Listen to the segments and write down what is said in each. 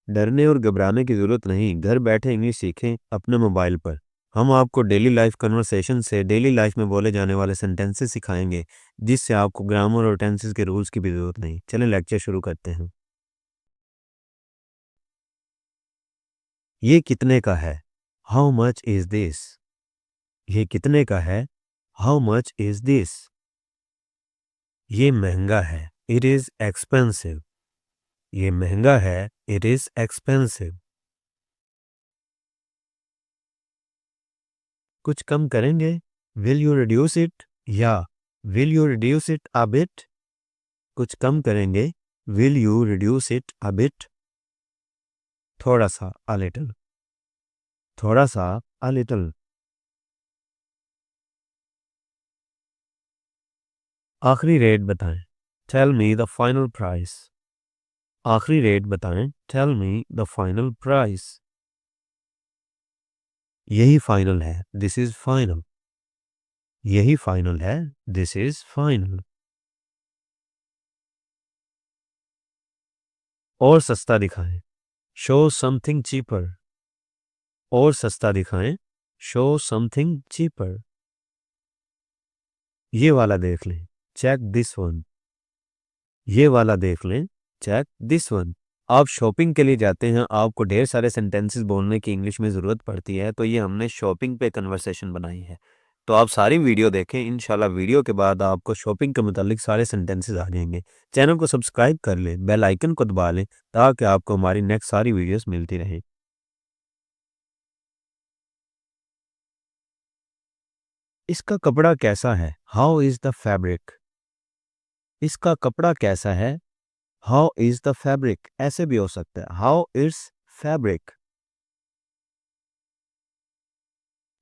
डरने और घबराने की ज़रूरत नहीं, घर बैठे इंग्लिश सीखें अपने मोबाइल पर। हम आपको डेली लाइफ कन्वर्सेशन से डेली लाइफ में बोले जाने वाले सेंटेंसेस सिखाएंगे, जिससे आपको ग्रामर और टेंसेस के रूल्स की भी ज़रूरत नहीं। चलें लेक्चर शुरू करते हैं। ये कितने का है? How much is this? ये कितने का है? How much is this? ये महंगा है। It is expensive. ये महंगा है। It is expensive. कुछ कम करेंगे? Will you reduce it? या will you reduce it a bit? कुछ कम करेंगे? Will you reduce it a bit? थोड़ा सा, अ लिटिल। थोड़ा सा, अ लिटिल। आखिरी रेट बताएं। Tell me the final price. आखिरी रेट बताएं। Tell me the final price. यही फाइनल है। This is final. यही फाइनल है। This is final. और सस्ता दिखाएं। Show something cheaper. और सस्ता दिखाएं। Show something cheaper. ये वाला देख लें। Check this one. ये वाला देख लें। Check this one. आप शॉपिंग के लिए जाते हैं, आपको ढेर सारे सेंटेंसेस बोलने की इंग्लिश में ज़रूरत पड़ती है, तो ये हमने शॉपिंग पे कन्वर्सेशन बनाई है। तो आप सारी वीडियो देखें, इंशाल्लाह वीडियो के बाद आपको शॉपिंग के मुतालिक सारे सेंटेंसेस आ जाएंगे। चैनल को सब्सक्राइब कर लें, बेल आइकन को दबा लें, ताकि आपको हमारी नेक्स्ट सारी वीडियोस मिलती रहें। इसका कपड़ा कैसा है? How is the fabric? इसका कपड़ा कैसा है? How is the fabric? ऐसे भी हो सकता है, हाउ इज़ फैब्रिक।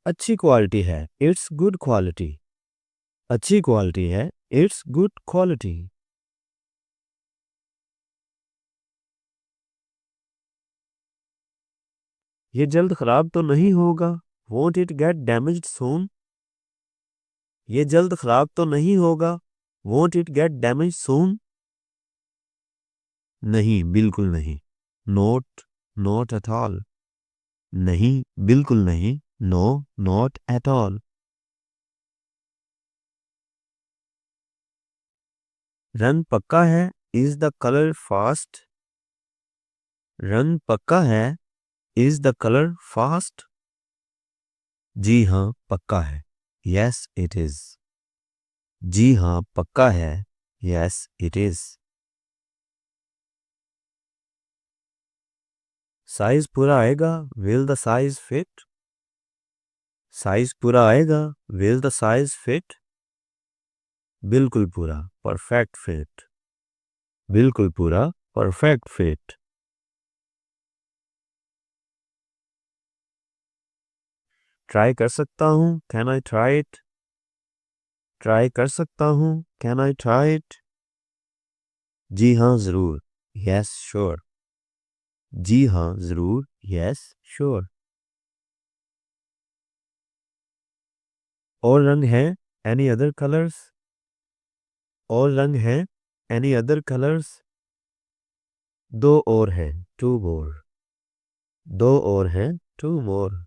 अच्छी क्वालिटी है। It's good quality. अच्छी क्वालिटी है। It's good quality. ये जल्द खराब तो नहीं होगा? Won't it get damaged soon? ये जल्द खराब तो नहीं होगा? Won't it get damage soon? नहीं, बिल्कुल नहीं। No, not at all. नहीं, बिल्कुल नहीं। No, not at all. रंग पक्का है। Is the colour fast? रंग पक्का है। Is the colour fast? जी हाँ, पक्का है। Yes it is. जी हाँ, पक्का है। Yes it is. साइज पूरा आएगा? Will the size fit? Size पूरा आएगा? Will the size fit? बिल्कुल पूरा, परफेक्ट फिट। बिल्कुल पूरा, परफेक्ट फिट। ट्राई कर सकता हूँ? Can I try it? Try कर सकता हूँ? Can I try it? जी हाँ, ज़रूर। Yes sure. जी हाँ, ज़रूर। Yes sure. और रंग है? Any other colours? और रंग है? Any other colours? दो और हैं। Two more. दो और हैं। Two more.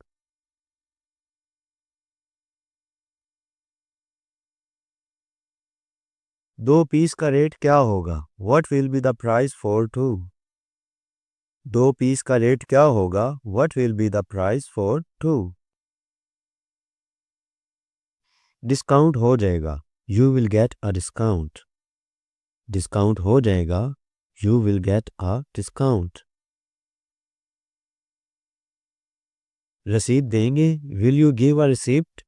दो पीस का रेट क्या होगा? What will be the price for two? दो पीस का रेट क्या होगा? What will be the price for two? Discount हो जाएगा। You will get a discount. Discount हो जाएगा। You will get a discount. रसीद देंगे? Will you give a receipt?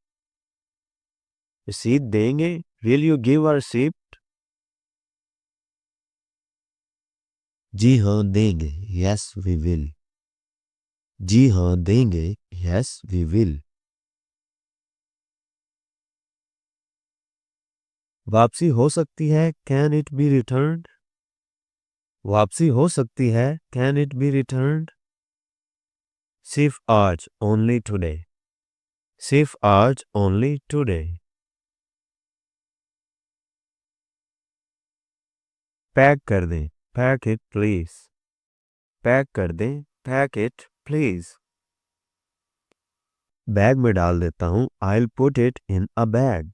रसीद देंगे? Will you give a receipt? जी हाँ, देंगे। Yes we will. जी हाँ, देंगे। Yes we will. वापसी हो सकती है? Can it be returned? वापसी हो सकती है? Can it be returned? सिर्फ आज, ओनली टुडे। सिर्फ आज, ओनली टुडे। पैक कर दें। Pack it please. पैक कर दें, पैक इट प्लीज। बैग में डाल देता हूँ, I'll put it in a bag।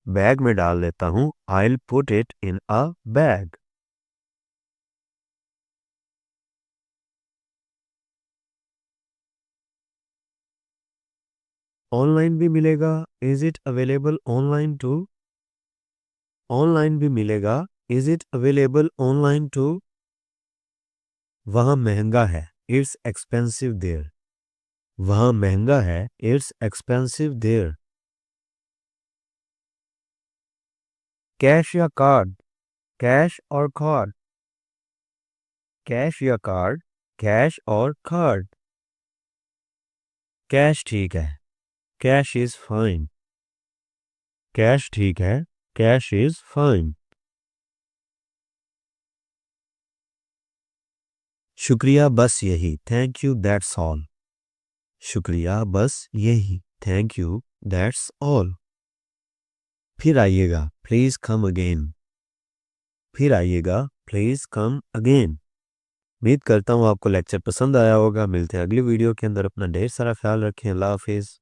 Bag में डाल देता हूँ, I'll put it in a bag। Online भी मिलेगा, is it available online too. Online भी मिलेगा, is it available online too. वहाँ महंगा है, इट्स एक्सपेंसिव देयर। वहाँ महंगा है, इट्स एक्सपेंसिव देयर। कैश या कार्ड, कैश और कार्ड। कैश या कार्ड, कैश और कार्ड। कैश ठीक है, कैश इज फाइन। कैश ठीक है, कैश इज फाइन। शुक्रिया बस यही, थैंक यू दैट्स ऑल। शुक्रिया बस यही, थैंक यू दैट्स ऑल। फिर आइएगा, प्लीज कम अगेन। फिर आइएगा, प्लीज कम अगेन। उम्मीद करता हूँ आपको लेक्चर पसंद आया होगा। मिलते हैं अगली वीडियो के अंदर। अपना ढेर सारा ख्याल रखें। अल्लाह हाफिज।